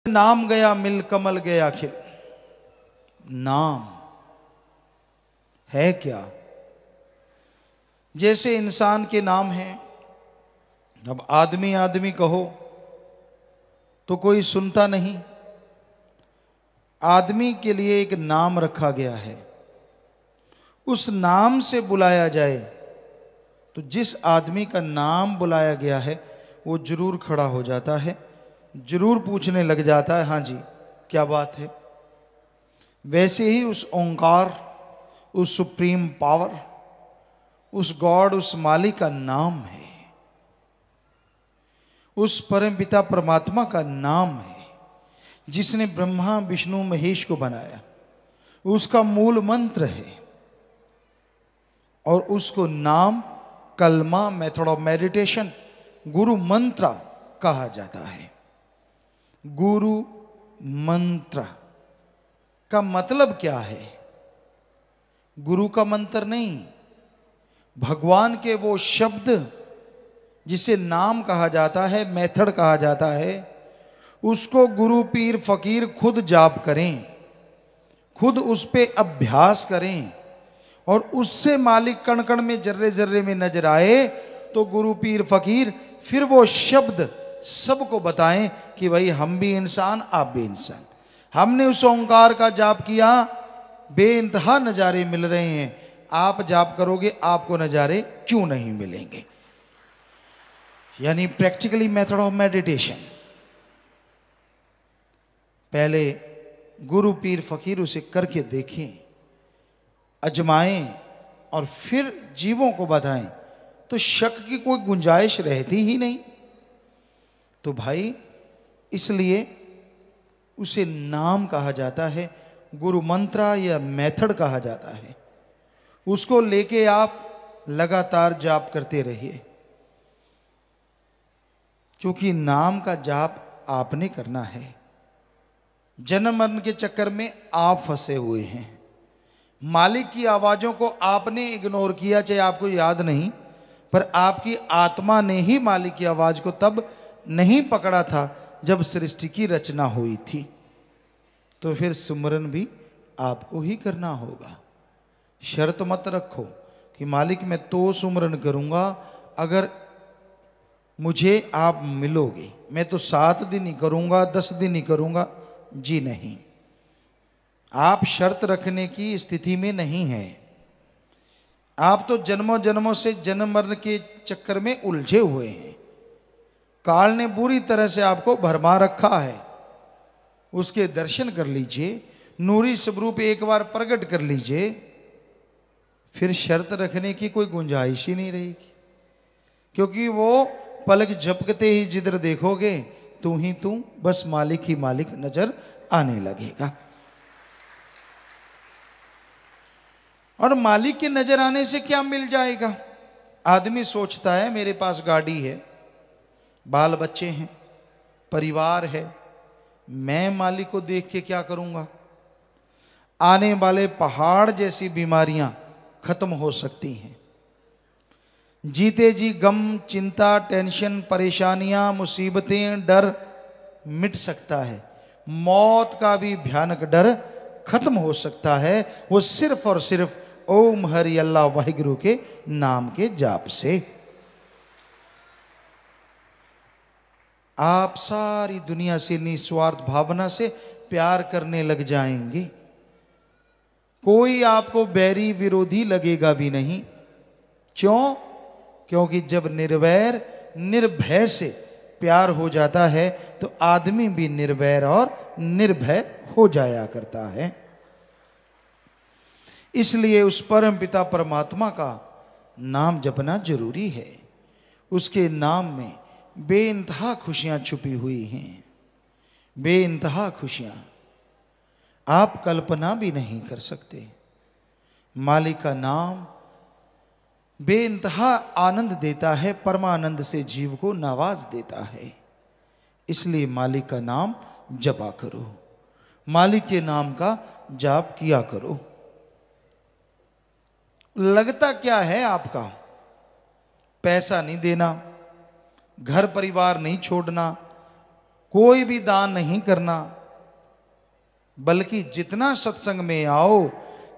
नाम गया मिल कमल गया खिल। नाम है क्या? जैसे इंसान के नाम हैं, अब आदमी आदमी कहो तो कोई सुनता नहीं। आदमी के लिए एक नाम रखा गया है, उस नाम से बुलाया जाए तो जिस आदमी का नाम बुलाया गया है वो जरूर खड़ा हो जाता है, जरूर पूछने लग जाता है, हाँ जी क्या बात है। वैसे ही उस ओंकार, उस सुप्रीम पावर, उस गॉड, उस मालिक का नाम है, उस परम पिता परमात्मा का नाम है जिसने ब्रह्मा विष्णु महेश को बनाया। उसका मूल मंत्र है और उसको नाम, कलमा, मेथड ऑफ मेडिटेशन, गुरु मंत्र कहा जाता है। गुरु मंत्र का मतलब क्या है? गुरु का मंत्र नहीं, भगवान के वो शब्द जिसे नाम कहा जाता है, मेथड कहा जाता है, उसको गुरु पीर फकीर खुद जाप करें, खुद उस पे अभ्यास करें और उससे मालिक कण कण में, जर्रे जर्रे में नजर आए तो गुरु पीर फकीर फिर वो शब्द सबको बताएं कि भाई हम भी इंसान, आप भी इंसान। हमने उस ओंकार का जाप किया, बेइंतहा नजारे मिल रहे हैं, आप जाप करोगे आपको नजारे क्यों नहीं मिलेंगे? यानी प्रैक्टिकली मेथड ऑफ मेडिटेशन। पहले गुरु पीर फकीर उसे करके देखें, अजमाएं और फिर जीवों को बताएं तो शक की कोई गुंजाइश रहती ही नहीं। तो भाई इसलिए उसे नाम कहा जाता है, गुरु मंत्र या मेथड कहा जाता है। उसको लेके आप लगातार जाप करते रहिए, क्योंकि नाम का जाप आपने करना है। जन्म मरण के चक्कर में आप फंसे हुए हैं, मालिक की आवाजों को आपने इग्नोर किया, चाहे आपको याद नहीं, पर आपकी आत्मा ने ही मालिक की आवाज को तब नहीं पकड़ा था जब सृष्टि की रचना हुई थी। तो फिर सुमरन भी आपको ही करना होगा। शर्त मत रखो कि मालिक मैं तो सुमरन करूंगा अगर मुझे आप मिलोगे, मैं तो 7 दिन ही करूंगा, 10 दिन ही करूंगा। जी नहीं, आप शर्त रखने की स्थिति में नहीं है। आप तो जन्मों जन्मों से जन्म मरण के चक्कर में उलझे हुए हैं। काल ने बुरी तरह से आपको भरमा रखा है। उसके दर्शन कर लीजिए, नूरी स्वरूप एक बार प्रकट कर लीजिए, फिर शर्त रखने की कोई गुंजाइश ही नहीं रहेगी। क्योंकि वो पलक झपकते ही जिधर देखोगे तू ही तू, बस मालिक ही मालिक नजर आने लगेगा। और मालिक के नजर आने से क्या मिल जाएगा? आदमी सोचता है मेरे पास गाड़ी है, बाल बच्चे हैं, परिवार है, मैं मालिक को देख के क्या करूंगा? आने वाले पहाड़ जैसी बीमारियां खत्म हो सकती हैं। जीते जी गम, चिंता, टेंशन, परेशानियां, मुसीबतें, डर मिट सकता है। मौत का भी भयानक डर खत्म हो सकता है, वो सिर्फ और सिर्फ ओम हरि अल्लाह वाहिगुरु के नाम के जाप से। आप सारी दुनिया से निस्वार्थ भावना से प्यार करने लग जाएंगे। कोई आपको बैरी विरोधी लगेगा भी नहीं। क्यों? क्योंकि जब निर्वैर निर्भय से प्यार हो जाता है तो आदमी भी निर्वैर और निर्भय हो जाया करता है। इसलिए उस परम पिता परमात्मा का नाम जपना जरूरी है। उसके नाम में बेइंतहा खुशियां छुपी हुई हैं, बेइंतहा खुशियां आप कल्पना भी नहीं कर सकते। मालिक का नाम बेइंतहा आनंद देता है, परमानंद से जीव को नवाज देता है। इसलिए मालिक का नाम जपा करो, मालिक के नाम का जाप किया करो। लगता क्या है आपका? पैसा नहीं देना, घर परिवार नहीं छोड़ना, कोई भी दान नहीं करना, बल्कि जितना सत्संग में आओ,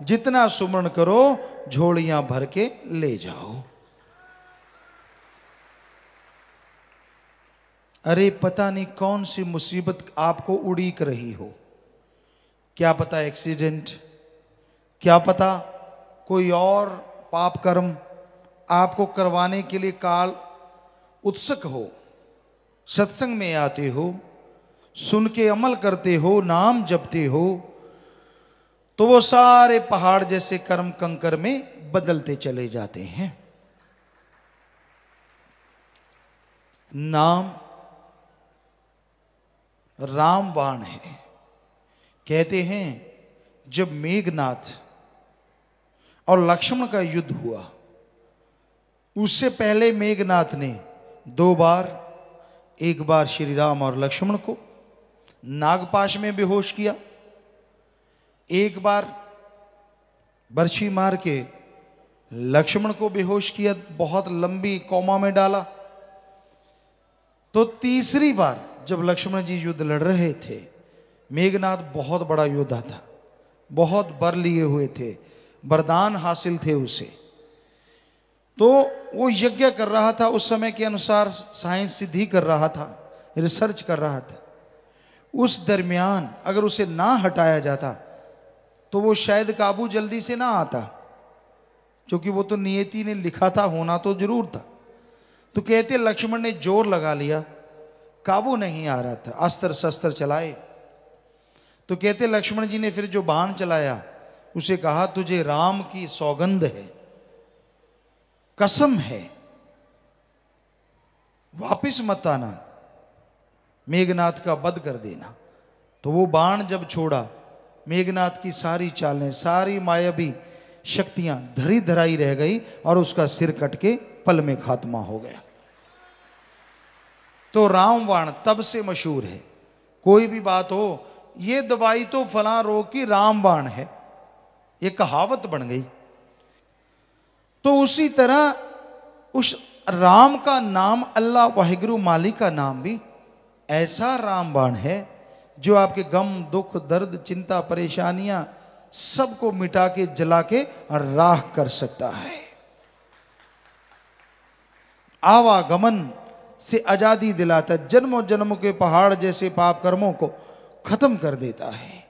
जितना सुमरण करो, झोलियां भर के ले जाओ। अरे पता नहीं कौन सी मुसीबत आपको उड़ीक रही हो, क्या पता एक्सीडेंट, क्या पता कोई और पाप कर्म आपको करवाने के लिए काल उत्सुक हो। सत्संग में आते हो, सुन के अमल करते हो, नाम जपते हो, तो वो सारे पहाड़ जैसे कर्म कंकर में बदलते चले जाते हैं। नाम रामबाण है। कहते हैं जब मेघनाथ और लक्ष्मण का युद्ध हुआ, उससे पहले मेघनाथ ने 2 बार, एक बार श्री राम और लक्ष्मण को नागपाश में बेहोश किया, एक बार बर्छी मार के लक्ष्मण को बेहोश किया, बहुत लंबी कोमा में डाला। तो तीसरी बार जब लक्ष्मण जी युद्ध लड़ रहे थे, मेघनाथ बहुत बड़ा योद्धा था, बहुत वर लिए हुए थे, वरदान हासिल थे उसे, तो वो यज्ञ कर रहा था, उस समय के अनुसार साइंस सिद्धि कर रहा था, रिसर्च कर रहा था। उस दरमियान अगर उसे ना हटाया जाता तो वो शायद काबू जल्दी से ना आता, क्योंकि वो तो नियति ने लिखा था, होना तो जरूर था। तो कहते लक्ष्मण ने जोर लगा लिया, काबू नहीं आ रहा था, अस्त्र शस्त्र चलाए। तो कहते लक्ष्मण जी ने फिर जो बाण चलाया, उसे कहा तुझे राम की सौगंध है, कसम है, वापिस मत आना, मेघनाथ का वध कर देना। तो वो बाण जब छोड़ा, मेघनाथ की सारी चालें, सारी मायावी शक्तियां धरी धराई रह गई और उसका सिर कट के पल में खात्मा हो गया। तो रामबाण तब से मशहूर है। कोई भी बात हो, ये दवाई तो फलां रोग की रामबाण है, ये कहावत बन गई। तो उसी तरह उस राम का नाम, अल्लाह वाहिगुरु मालिक का नाम भी ऐसा रामबाण है जो आपके गम, दुख, दर्द, चिंता, परेशानियां सबको मिटा के, जला के राख कर सकता है। आवागमन से आजादी दिलाता है, जन्मों जन्मों के पहाड़ जैसे पाप कर्मों को खत्म कर देता है।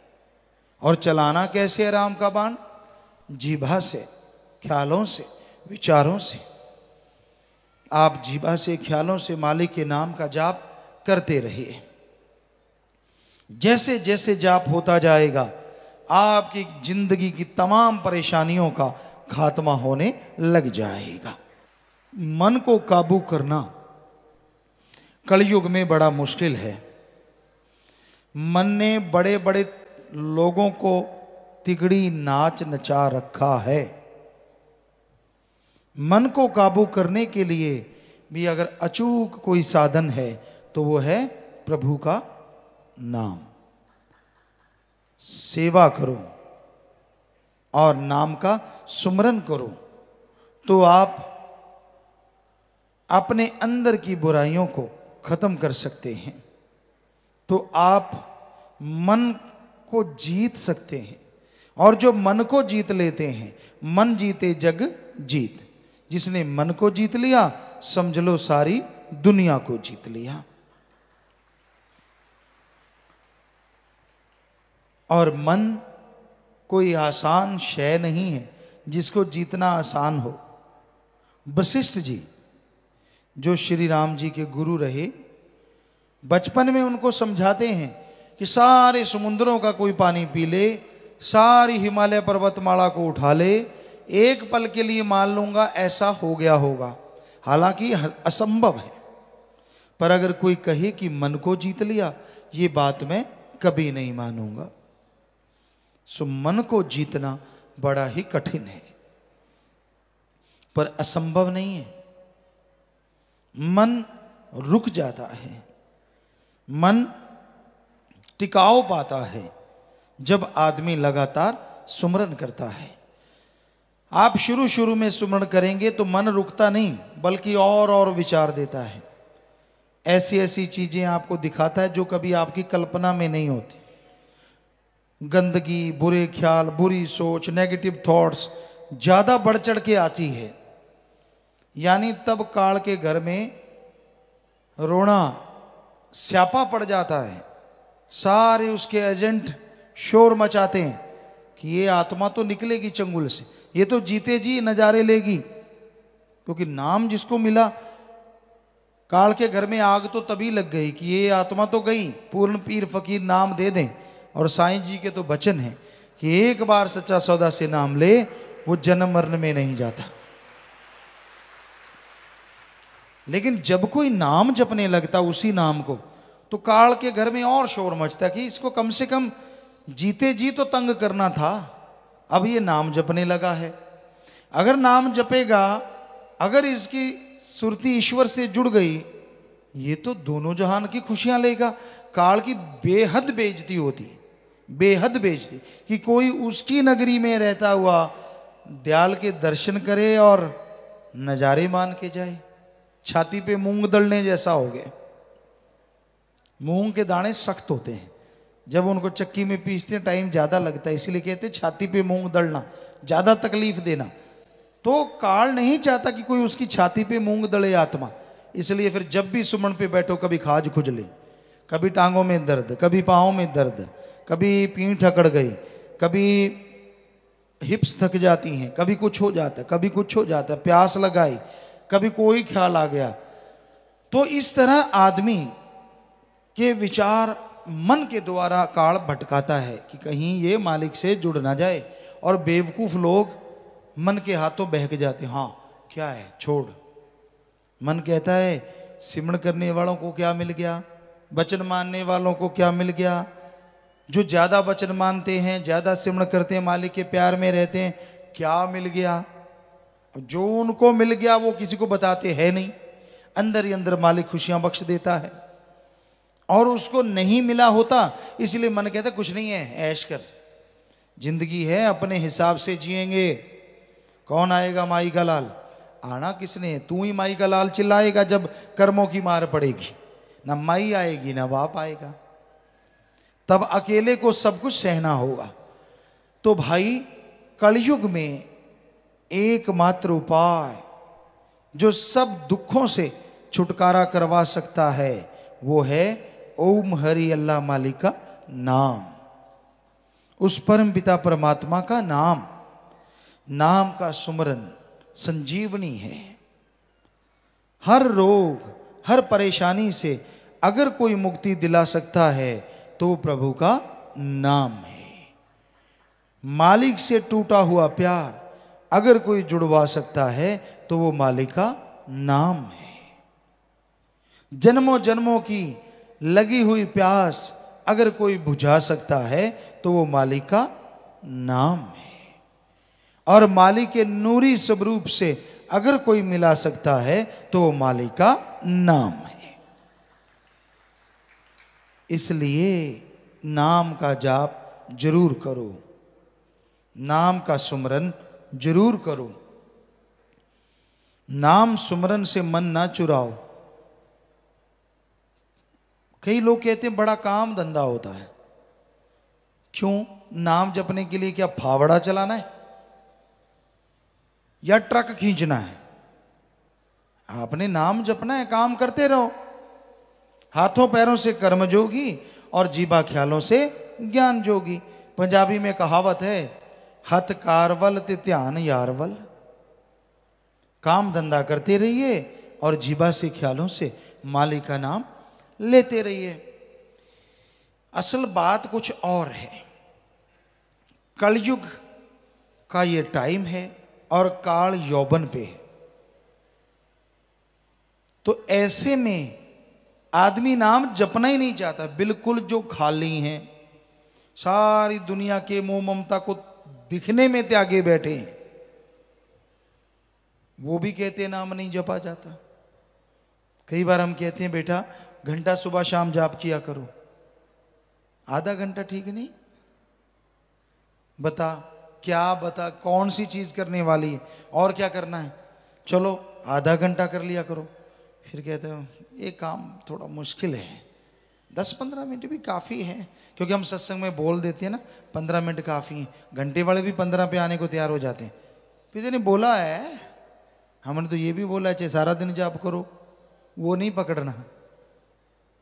और चलाना कैसे है राम का बाण? जीभा से, ख्यालों से, विचारों से। आप जीभा से, ख्यालों से मालिक के नाम का जाप करते रहिए। जैसे जैसे जाप होता जाएगा, आपकी जिंदगी की तमाम परेशानियों का खात्मा होने लग जाएगा। मन को काबू करना कलयुग में बड़ा मुश्किल है। मन ने बड़े बड़े लोगों को तिगड़ी नाच नचा रखा है। मन को काबू करने के लिए भी अगर अचूक कोई साधन है तो वो है प्रभु का नाम। सेवा करो और नाम का सुमरन करो, तो आप अपने अंदर की बुराइयों को खत्म कर सकते हैं। तो आप मन को जीत सकते हैं, और जो मन को जीत लेते हैं, मन जीते जग जीत। जिसने मन को जीत लिया, समझ लो सारी दुनिया को जीत लिया। और मन कोई आसान शय नहीं है जिसको जीतना आसान हो। वशिष्ठ जी जो श्री राम जी के गुरु रहे, बचपन में उनको समझाते हैं कि सारे समुद्रों का कोई पानी पी ले, सारी हिमालय पर्वतमाला को उठा ले, एक पल के लिए मान लूंगा ऐसा हो गया होगा। हालांकि असंभव है, पर अगर कोई कहे कि मन को जीत लिया, ये बात मैं कभी नहीं मानूंगा। सो मन को जीतना बड़ा ही कठिन है, पर असंभव नहीं है। मन रुक जाता है, मन टिकाव पाता है जब आदमी लगातार सुमरन करता है। आप शुरू शुरू में सुमरन करेंगे तो मन रुकता नहीं, बल्कि और विचार देता है। ऐसी ऐसी चीजें आपको दिखाता है जो कभी आपकी कल्पना में नहीं होती। गंदगी, बुरे ख्याल, बुरी सोच, नेगेटिव थॉट्स ज्यादा बढ़ चढ़ के आती है। यानी तब काल के घर में रोना स्यापा पड़ जाता है। सारे उसके एजेंट शोर मचाते हैं कि ये आत्मा तो निकलेगी चंगुल से, ये तो जीते जी नजारे लेगी। क्योंकि नाम जिसको मिला, काल के घर में आग तो तभी लग गई कि ये आत्मा तो गई। पूर्ण पीर फकीर नाम दे दें, और साईं जी के तो वचन है कि एक बार सच्चा सौदा से नाम ले, वो जन्म मरण में नहीं जाता। लेकिन जब कोई नाम जपने लगता उसी नाम को, तो काल के घर में और शोर मचता कि इसको कम से कम जीते जी तो तंग करना था, अब ये नाम जपने लगा है। अगर नाम जपेगा, अगर इसकी सुरती ईश्वर से जुड़ गई, ये तो दोनों जहान की खुशियां लेगा। काल की बेहद बेइज्जती होती, बेहद बेइज्जती, कि कोई उसकी नगरी में रहता हुआ दयाल के दर्शन करे और नजारे मान के जाए। छाती पे मूंग दलने जैसा हो गया। मूंग के दाने सख्त होते हैं, जब उनको चक्की में पीसते हैं टाइम ज्यादा लगता है, इसीलिए कहते हैं छाती पे मूंग दलना, ज्यादा तकलीफ देना। तो काल नहीं चाहता कि कोई उसकी छाती पे मूंग दले आत्मा। इसलिए फिर जब भी सुमन पे बैठो, कभी खाज खुजले, कभी टांगों में दर्द, कभी पाँव में दर्द, कभी पीठ अकड़ गई, कभी हिप्स थक जाती हैं, कभी कुछ हो जाता है, कभी कुछ हो जाता है, प्यास लगाई, कभी कोई ख्याल आ गया। तो इस तरह आदमी के विचार मन के द्वारा काल भटकाता है कि कहीं ये मालिक से जुड़ ना जाए। और बेवकूफ लोग मन के हाथों बहक जाते। हाँ क्या है, छोड़। मन कहता है सिमरण करने वालों को क्या मिल गया, वचन मानने वालों को क्या मिल गया। जो ज्यादा वचन मानते हैं, ज्यादा सिमरण करते हैं, मालिक के प्यार में रहते हैं, क्या मिल गया। जो उनको मिल गया वो किसी को बताते हैं नहीं। अंदर ही अंदर मालिक खुशियां बख्श देता है। और उसको नहीं मिला होता, इसलिए मन कहता कुछ नहीं है, ऐश कर, जिंदगी है, अपने हिसाब से जिएंगे। कौन आएगा माई का लाल, आना किसने, तू ही माई का लाल चिल्लाएगा जब कर्मों की मार पड़ेगी। ना माई आएगी ना बाप आएगा, तब अकेले को सब कुछ सहना होगा। तो भाई कलयुग में एकमात्र उपाय जो सब दुखों से छुटकारा करवा सकता है, वो है ओम हरि अल्लाह मालिक का नाम, उस परम पिता परमात्मा का नाम। नाम का सुमरन संजीवनी है। हर रोग, हर परेशानी से अगर कोई मुक्ति दिला सकता है तो प्रभु का नाम है। मालिक से टूटा हुआ प्यार अगर कोई जुड़वा सकता है तो वो मालिक का नाम है। जन्मों जन्मों की लगी हुई प्यास अगर कोई बुझा सकता है तो वो मालिक का नाम है। और मालिक के नूरी स्वरूप से अगर कोई मिला सकता है तो वो मालिक का नाम है। इसलिए नाम का जाप जरूर करो, नाम का सुमरन जरूर करो। नाम सुमरन से मन ना चुराओ। कई लोग कहते हैं बड़ा काम धंधा होता है। क्यों? नाम जपने के लिए क्या फावड़ा चलाना है या ट्रक खींचना है? आपने नाम जपना है, काम करते रहो। हाथों पैरों से कर्म जोगी और जीवा ख्यालों से ज्ञान जोगी। पंजाबी में कहावत है, हथ कारवल ते ध्यान यारवल। काम धंधा करते रहिए और जीवा से ख्यालों से मालिक का नाम लेते रहिए। असल बात कुछ और है। कलयुग का ये टाइम है और काल यौवन पे है। तो ऐसे में आदमी नाम जपना ही नहीं चाहता। बिल्कुल जो खाली हैं, सारी दुनिया के मोह ममता को दिखने में त्यागे बैठे हैं, वो भी कहते हैं नाम नहीं जपा जाता। कई बार हम कहते हैं बेटा घंटा सुबह शाम जाप किया करो। आधा घंटा ठीक नहीं? बता क्या, बता कौन सी चीज करने वाली है और क्या करना है? चलो आधा घंटा कर लिया करो। फिर कहते हो ये काम थोड़ा मुश्किल है, 10-15 मिनट भी काफ़ी है, क्योंकि हम सत्संग में बोल देते हैं ना 15 मिनट काफ़ी हैं, घंटे वाले भी 15 पे आने को तैयार हो जाते हैं। पिता ने बोला है, हमने तो ये भी बोला है चाहे सारा दिन जाप करो, वो नहीं पकड़ना,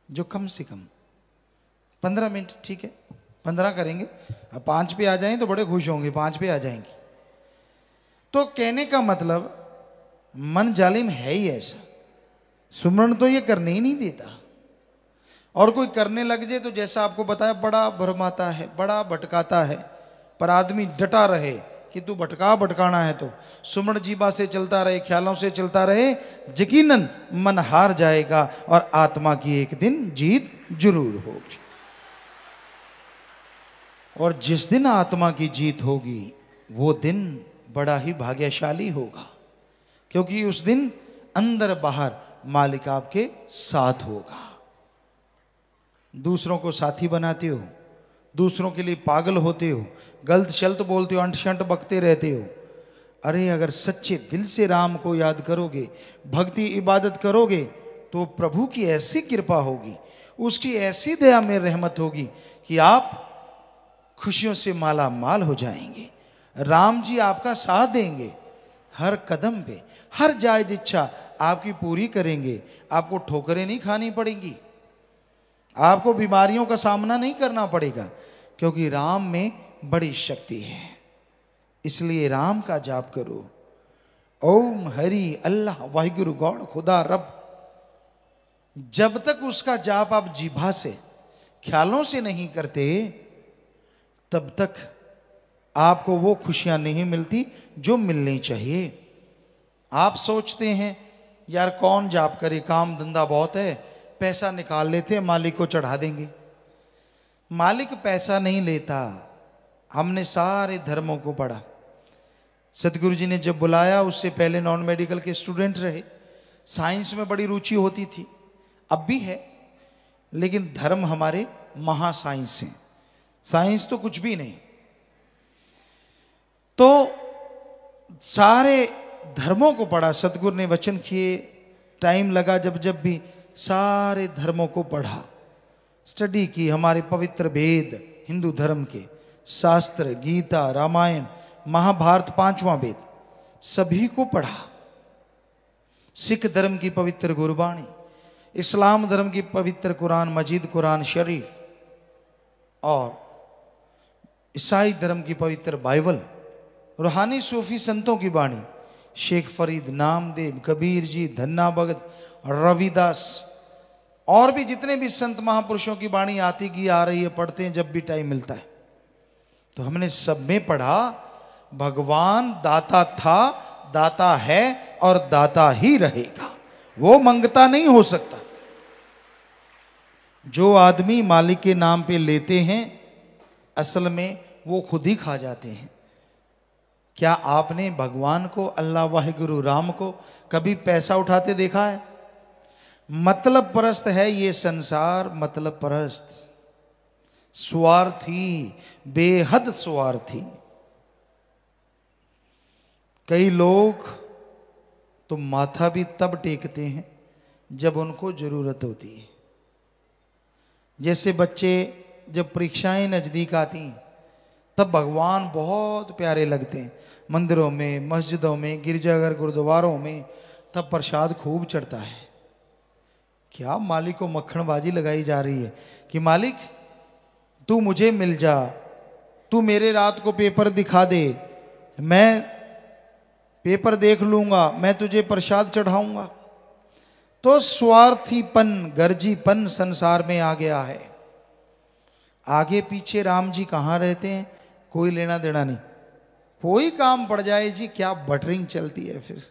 जो कम से कम 15 मिनट ठीक है, 15 करेंगे। अब 5 पे आ जाएं तो बड़े खुश होंगे, 5 पे आ जाएंगे। तो कहने का मतलब मन जालिम है ही ऐसा, सुमरण तो ये करने ही नहीं देता, और कोई करने लग जाए तो जैसा आपको बताया बड़ा भरमाता है, बड़ा भटकाता है। पर आदमी डटा रहे कि तू भटकाना है तो सुमरण जीवा से चलता रहे, ख्यालों से चलता रहे, यकीनन मन हार जाएगा और आत्मा की एक दिन जीत जरूर होगी। और जिस दिन आत्मा की जीत होगी वो दिन बड़ा ही भाग्यशाली होगा, क्योंकि उस दिन अंदर बाहर मालिक आपके साथ होगा। दूसरों को साथी बनाते हो, दूसरों के लिए पागल होते हो, गलत शल्त बोलते हो, अंट शंट बकते रहते हो। अरे अगर सच्चे दिल से राम को याद करोगे, भक्ति इबादत करोगे, तो प्रभु की ऐसी कृपा होगी, उसकी ऐसी दया में रहमत होगी कि आप खुशियों से माला माल हो जाएंगे। राम जी आपका साथ देंगे, हर कदम पे हर जायज इच्छा आपकी पूरी करेंगे। आपको ठोकरें नहीं खानी पड़ेंगी, आपको बीमारियों का सामना नहीं करना पड़ेगा, क्योंकि राम में बड़ी शक्ति है। इसलिए राम का जाप करो, ओम हरि अल्लाह वाहिगुरु गौड़ खुदा रब। जब तक उसका जाप आप जीभा से ख्यालों से नहीं करते, तब तक आपको वो खुशियां नहीं मिलती जो मिलनी चाहिए। आप सोचते हैं यार कौन जाप करे, काम धंधा बहुत है, पैसा निकाल लेते हैं मालिक को चढ़ा देंगे। मालिक पैसा नहीं लेता। हमने सारे धर्मों को पढ़ा, सतगुरु जी ने जब बुलाया उससे पहले नॉन मेडिकल के स्टूडेंट रहे, साइंस में बड़ी रुचि होती थी, अब भी है, लेकिन धर्म हमारे महा साइंस हैं, साइंस तो कुछ भी नहीं। तो सारे धर्मों को पढ़ा, सतगुरु ने वचन किए, टाइम लगा जब भी सारे धर्मों को पढ़ा, स्टडी की, हमारे पवित्र वेद हिंदू धर्म के शास्त्र, गीता, रामायण, महाभारत, 5वां वेद, सभी को पढ़ा। सिख धर्म की पवित्र गुरबाणी, इस्लाम धर्म की पवित्र कुरान मजीद, कुरान शरीफ, और ईसाई धर्म की पवित्र बाइबल, रूहानी सूफी संतों की बाणी, शेख फरीद, नामदेव, कबीर जी, धन्ना भगत, रविदास, और भी जितने भी संत महापुरुषों की बाणी आती की आ रही है, पढ़ते हैं जब भी टाइम मिलता है। तो हमने सब में पढ़ा भगवान दाता था, दाता है और दाता ही रहेगा, वो मंगता नहीं हो सकता। जो आदमी मालिक के नाम पे लेते हैं, असल में वो खुद ही खा जाते हैं। क्या आपने भगवान को, अल्लाह वाहिगुरु राम को कभी पैसा उठाते देखा है? मतलब परस्त है ये संसार, मतलब परस्त, स्वार्थी, बेहद स्वार्थी। कई लोग तो माथा भी तब टेकते हैं जब उनको जरूरत होती है। जैसे बच्चे जब परीक्षाएं नजदीक आती तब भगवान बहुत प्यारे लगते हैं, मंदिरों में, मस्जिदों में, गिरजाघर, गुरुद्वारों में, तब प्रसाद खूब चढ़ता है। क्या मालिक को मक्खनबाजी लगाई जा रही है कि मालिक तू मुझे मिल जा, तू मेरे रात को पेपर दिखा दे, मैं पेपर देख लूंगा, मैं तुझे प्रसाद चढ़ाऊंगा। तो स्वार्थीपन, गर्जीपन संसार में आ गया है। आगे पीछे राम जी कहाँ रहते हैं, कोई लेना देना नहीं। कोई काम पड़ जाए जी, क्या बटरिंग चलती है, फिर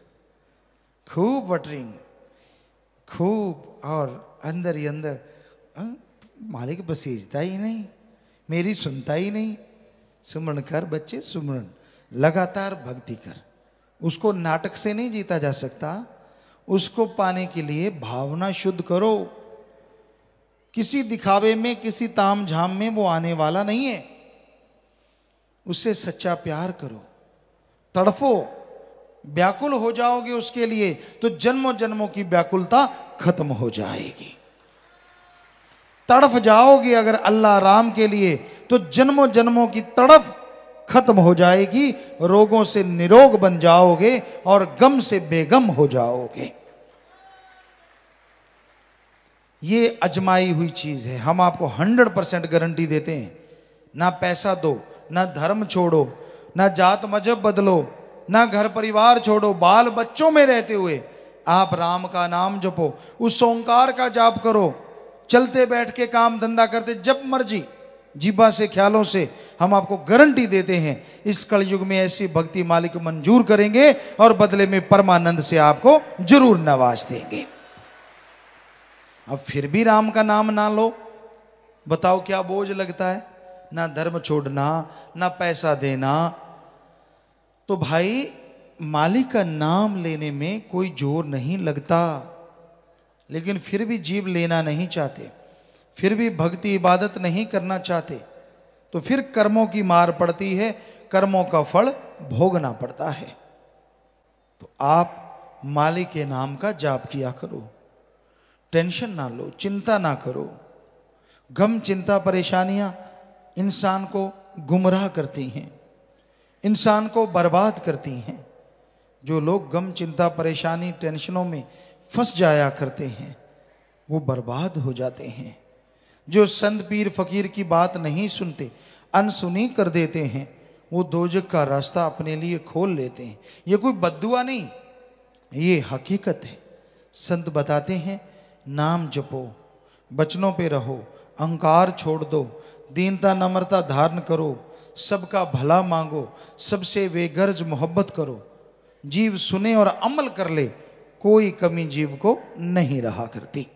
खूब बटरिंग, खूब, और अंदर ही अंदर मालिक बसीजता ही नहीं, मेरी सुनता ही नहीं। सुमरण कर बच्चे, सुमरण, लगातार भक्ति कर। उसको नाटक से नहीं जीता जा सकता, उसको पाने के लिए भावना शुद्ध करो। किसी दिखावे में, किसी ताम झाम में वो आने वाला नहीं है। उससे सच्चा प्यार करो, तड़फो, व्याकुल हो जाओगे उसके लिए तो जन्मों जन्मों की व्याकुलता खत्म हो जाएगी। तड़फ जाओगे अगर अल्लाह राम के लिए तो जन्मों जन्मों की तड़फ खत्म हो जाएगी, रोगों से निरोग बन जाओगे और गम से बेगम हो जाओगे। ये अजमाई हुई चीज है, हम आपको 100% गारंटी देते हैं। ना पैसा दो, ना धर्म छोड़ो, ना जात मजहब बदलो, ना घर परिवार छोड़ो, बाल बच्चों में रहते हुए आप राम का नाम जपो, उस ओंकार का जाप करो, चलते बैठ के काम धंधा करते, जब मर्जी जीबा से ख्यालों से हम आपको गारंटी देते हैं इस कलयुग में ऐसी भक्ति मालिक मंजूर करेंगे और बदले में परमानंद से आपको जरूर नवाज देंगे। अब फिर भी राम का नाम ना लो, बताओ क्या बोझ लगता है? ना धर्म छोड़ना, ना पैसा देना। तो भाई मालिक का नाम लेने में कोई जोर नहीं लगता, लेकिन फिर भी जीव लेना नहीं चाहते, फिर भी भक्ति इबादत नहीं करना चाहते, तो फिर कर्मों की मार पड़ती है, कर्मों का फल भोगना पड़ता है। तो आप मालिक के नाम का जाप किया करो, टेंशन ना लो, चिंता ना करो। गम चिंता परेशानियां इंसान को गुमराह करती हैं, इंसान को बर्बाद करती हैं। जो लोग गम चिंता परेशानी टेंशनों में फंस जाया करते हैं वो बर्बाद हो जाते हैं। जो संत पीर फकीर की बात नहीं सुनते, अनसुनी कर देते हैं, वो दोजख का रास्ता अपने लिए खोल लेते हैं। ये कोई बद्दुआ नहीं, ये हकीकत है। संत बताते हैं नाम जपो, बचनों पे रहो, अहंकार छोड़ दो, दीनता नम्रता धारण करो, सबका भला मांगो, सबसे बेगर्ज मोहब्बत करो। जीव सुने और अमल कर ले, कोई कमी जीव को नहीं रहा करती।